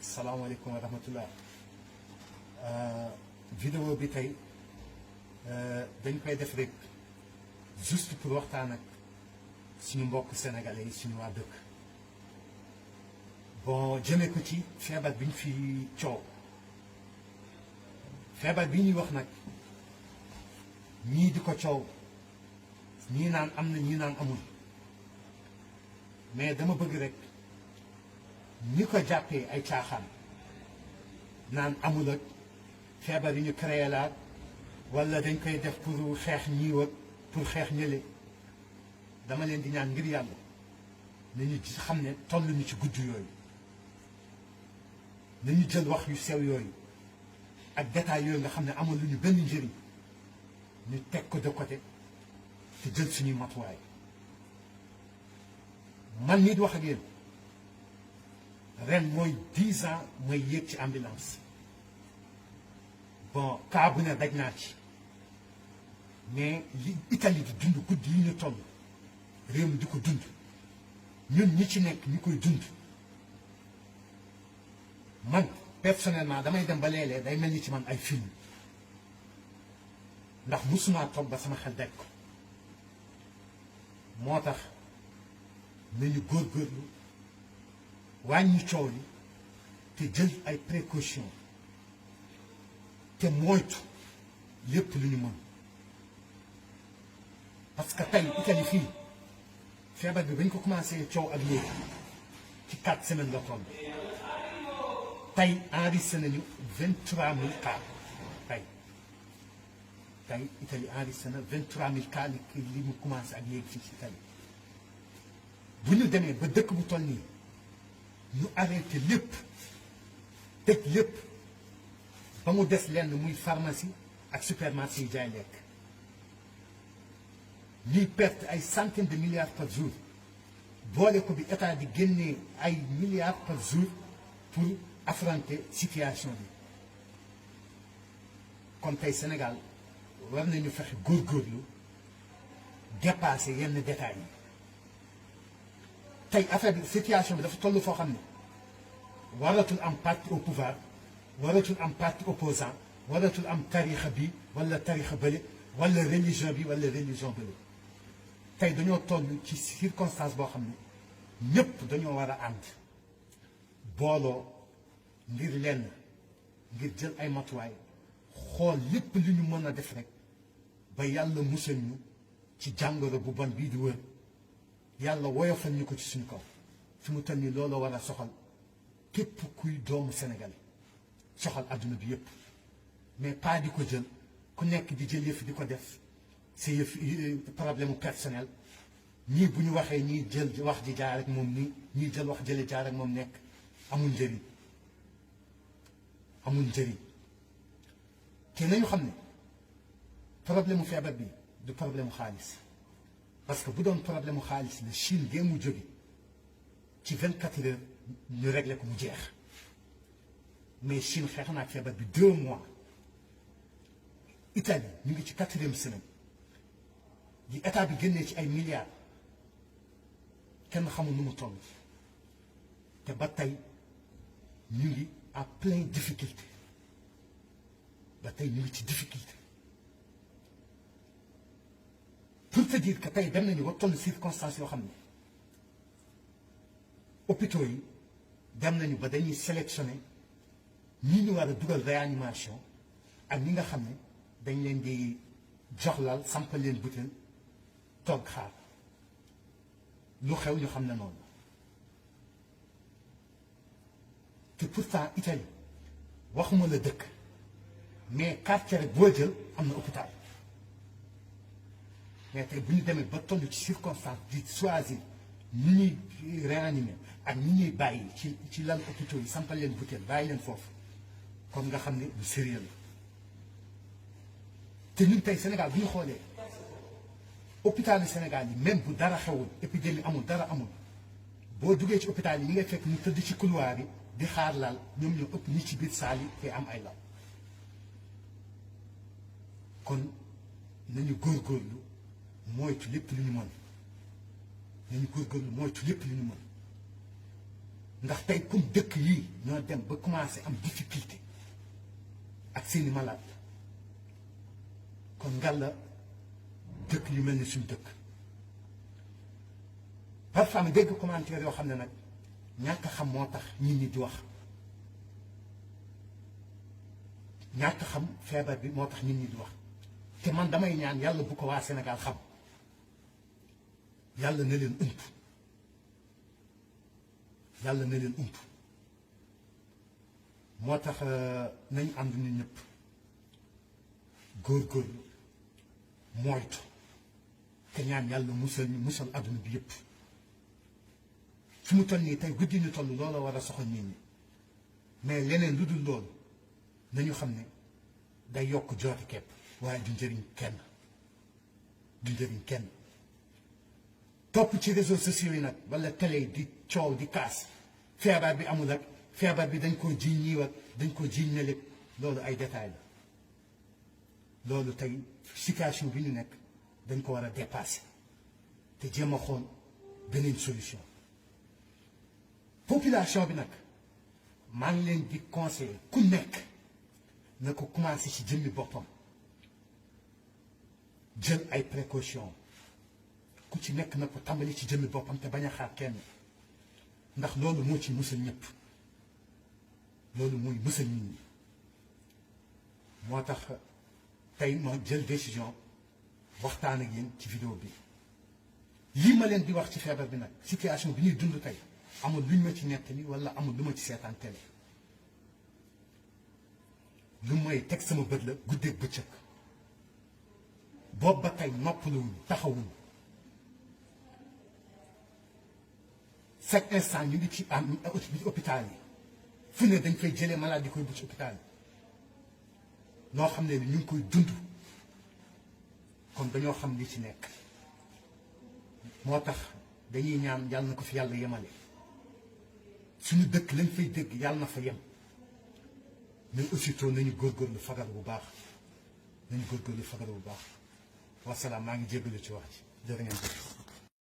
salaamaaleykum wa rahmatullah vidéo bi tey dañ koy def rek juste pour waxtaan ak suñu mbokk sénégalais yi suñu waa dëkk bon jëmee ko ci feebar bi ñu fi coow feebar bi ñuy wax nag ñii di ko coow ñii naan am na ñii naan amul mais dama bëgg rek ñi ko jàppee ay caaxaan naan amul ak feebar yi ñu créé laat wala dañ koy def pour xeex ñii ak pour xeex ñële dama leen di ñaan ngir yàlla nañu xam ne toll ñu ci gudd yooyu nañu jël wax yu sew yooyu ak détails yooyu nga xam ne amul lu ñu benn njëriñ ñu teg ko de côté te jël suñuy matuwaay man nit wax ak yéen ren mooy 10 ans mooy yéeg ci ambulance bon cas bu ne daj naa ci mais li Italie di dund guddi yi ñu toll réew mi di ko dund ñun ñi ci nekk ñu koy dund man personnellement damay dem ba léeg-léeg day mel ni ci man ay film ndax musuma toog ba sama xel daj ko moo tax nañu góorgóorlu wàññi coow li te jël ay précaution te moytu lépp lu ñu mën parce que tey Italie fii feebar bi bañ ko commencé coow ak léegi ci 4 semaines la toll tey enregistré nañu 23000 cas tey Italie enregistré na 23000 cas li mu commencé ak léegi fii ci Italie bu ñu demee ba dëkk bu toll nii ñu arrêté lépp tëj lépp ba mu des lenn muy pharmacie ak supermarché yi jaay lekk ñuy perte ay centaines de milliards par jour boole ko bi état di génnee ay milliards par jour pour affronter situation bi kon tey Sénégal war nañu fexe góorgóorlu dépasser yenn détails yi tey affaire bi situation bi dafa toll foo xam ne waratul am parti au pouvoir waratul am parti opposant waratul am tarixa bi wala tarixa bële wala religion bi wala religion bële tey dañoo toll ci circonstance boo xam ne ñëpp dañoo war a ànd booloo ngir lenn ngir jël ay matuwaay xool lépp li ñu mën a def rek ba yàlla musal ñu ci jàngoro bu bon bii di wër yàlla woyofal ñu ko ci suñu kaw fi mu toll nii loolu war a soxal képp kuy doomu Sénégal soxal adduna bi yëpp mais pas di ko jël ku nekk di jël yëf di ko def c'est yëf problème personnel ñii bu ñu waxee ñii jël wax ji jaar ak moom nii ñii jël wax jële jaar ak moom nekk amul njëriñ amul njëriñ te nañu xam ne problème mu feebar bi du problème mu xaalis parce que bu doon problème mu xaalis la Chine gee mu jóge ci 24 heures ñu réglé ko mu jeex mais Chine xeex na ak feebar bi 2 mois Italie ñu ngi ci 4e semaine di état bi génnee ci ay milliards kenn xamul nu mu toll te ba tey ñu ngi à plein difficulté ba tey ñu ngi ci difficulté pour te dire que tey dem nañu ba toll circonstances yoo xam ne hôpitaux yi dem nañu ba dañuy sélectionné ñi ñu war a dugal réanimation ak ñi nga xam ne dañ leen di joxlal sampal leen butéel toog xaar lu xew ñu xam ne noonu te pourtant Italie waxuma la dëkk mais quartier rek boo jël am na hôpital mais tey bu ñu demee ba toll ci circonstance di choisir ñi ñuy réanimer ak ñi ñuy bàyyi ci lal hôpitaux yi sampal leen butéel bàyyi leen foofu kon nga xam ne lu sérieux la te ñun tey Sénégal bu ñu xoolee hôpital Sénégal yi même bu dara xewul épidémie amul dara amul boo duggee ci hôpital yi ñi ngay fekk ñu tëdd ci couloir yi di xaar lal ñoom ñoo ëpp ñi ci biir saal yi te am ay lal kon nañu góorgóorlu moytu lépp lu ñu mën nañu góorgóorlu moytu lépp lu ñu mën ndax tey comme dëkk yii ñoo dem ba commencé am difficulté ak seeni malade kon ngalla dëkk yu mel ni suñu dëkk parfois ma dégg commentaire yoo xam ne nag ñàkk xam moo tax nit ñi di wax ñàkk xam feebar bi moo tax nit ñi di wax te man damay ñaan yàlla bu ko waa Sénégal xam yàlla na leen ump yàlla na leen ump moo tax nañu ànd nit ñëpp góorgóorlu moytu te ñaan yàlla musal ñu musal adduna bi yëpp fi mu toll nii tey guddi ñu toll loola war a soxal nit ñi mais leneen lu dul loolu nañu xam ne day yokk jooti kepp waaye du njëriñ kenn du njëriñ kenn topp ci réseaux sociaux yi nag wala télé di coow di kaas feebar bi amul ak feebar bi dañ koo jiiñ ñii ak dañ koo jiiñ ne lépp loolu ay détails la loolu tey situation bi ñu nekk dañ ko war a dépasser te jéem a xool beneen solution population bi nag maa ngi leen di conseiller ku nekk na ko commencé ci jëmmi boppam jël ay précautions ku ci nekk na ko tàmbali ci jëmmi boppam te bañ a xaar kenn ndax loolu moo ci musal ñëpp loolu mooy musal nit ñi moo tax tey ma jël décision waxtaan ak yéen ci vidéo bi lii ma leen di wax ci feebar bi nag situation bi ñuy dund tey amul luñ ma ci nettali wala amul lu ma ci seetaan télé lu mooy teg sama bët la guddeeg bëccëg boobu ba tey noppaluwuñu taxawuñu chaque instant ñu ngi ci am hôpital yi fu ne dañ fay jëlee malade di koy bu ci hôpital yi loo xam ne ni ñu ngi koy dund kon dañoo xam li ci nekk moo tax dañuy ñaan yàlla na ko fi yàlla yemale suñu dëkk lañ fay dégg yàlla na fa yem mais aussitôt nañu góorgóorlu fagar bu baax nañu góorgóorlu fagar bu baax wasalaam maa ngi jégalu ci wax ji jërë ngeen jëf